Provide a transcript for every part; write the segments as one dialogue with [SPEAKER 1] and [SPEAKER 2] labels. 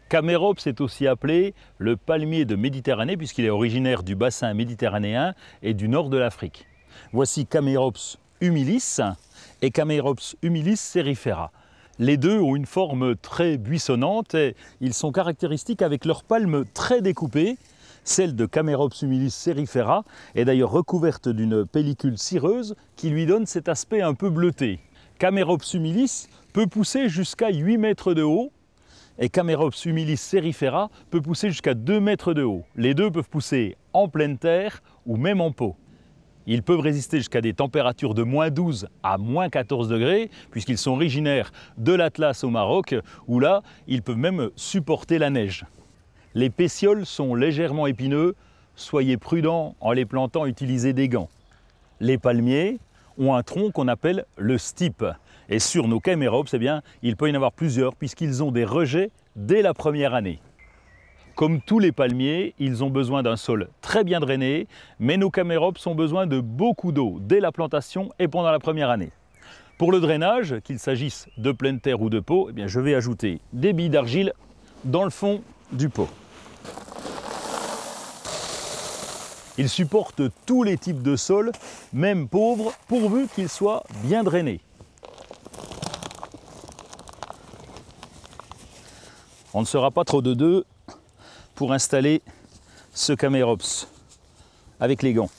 [SPEAKER 1] Camerops est aussi appelé le palmier de Méditerranée puisqu'il est originaire du bassin méditerranéen et du nord de l'Afrique. Voici Camerops humilis et Camerops humilis cerifera. Les deux ont une forme très buissonnante et ils sont caractéristiques avec leurs palmes très découpées. Celle de Camerops humilis cerifera est d'ailleurs recouverte d'une pellicule cireuse qui lui donne cet aspect un peu bleuté. Camerops humilis peut pousser jusqu'à 8 mètres de haut et Camerops humilis cerifera peut pousser jusqu'à 2 mètres de haut. Les deux peuvent pousser en pleine terre ou même en pot. Ils peuvent résister jusqu'à des températures de -12 à -14 degrés, puisqu'ils sont originaires de l'Atlas au Maroc, où là, ils peuvent même supporter la neige. Les pétioles sont légèrement épineux, soyez prudents en les plantant, utilisez des gants. Les palmiers ont un tronc qu'on appelle le stipe. Et sur nos Camerops, eh bien, il peut y en avoir plusieurs, puisqu'ils ont des rejets dès la première année. Comme tous les palmiers, ils ont besoin d'un sol très bien drainé, mais nos Camerops ont besoin de beaucoup d'eau dès la plantation et pendant la première année. Pour le drainage, qu'il s'agisse de pleine terre ou de pot, eh bien, je vais ajouter des billes d'argile dans le fond du pot. Ils supportent tous les types de sols, même pauvres, pourvu qu'ils soient bien drainés. On ne sera pas trop de deux pour installer ce Camerops avec les gants.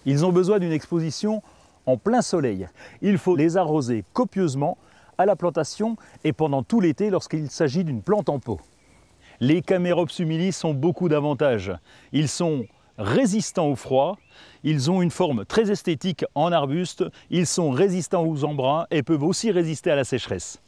[SPEAKER 1] Ils ont besoin d'une exposition en plein soleil. Il faut les arroser copieusement à la plantation et pendant tout l'été lorsqu'il s'agit d'une plante en pot. Les Camerops humilis ont beaucoup d'avantages. Ils sont résistants au froid, ils ont une forme très esthétique en arbuste, ils sont résistants aux embruns et peuvent aussi résister à la sécheresse.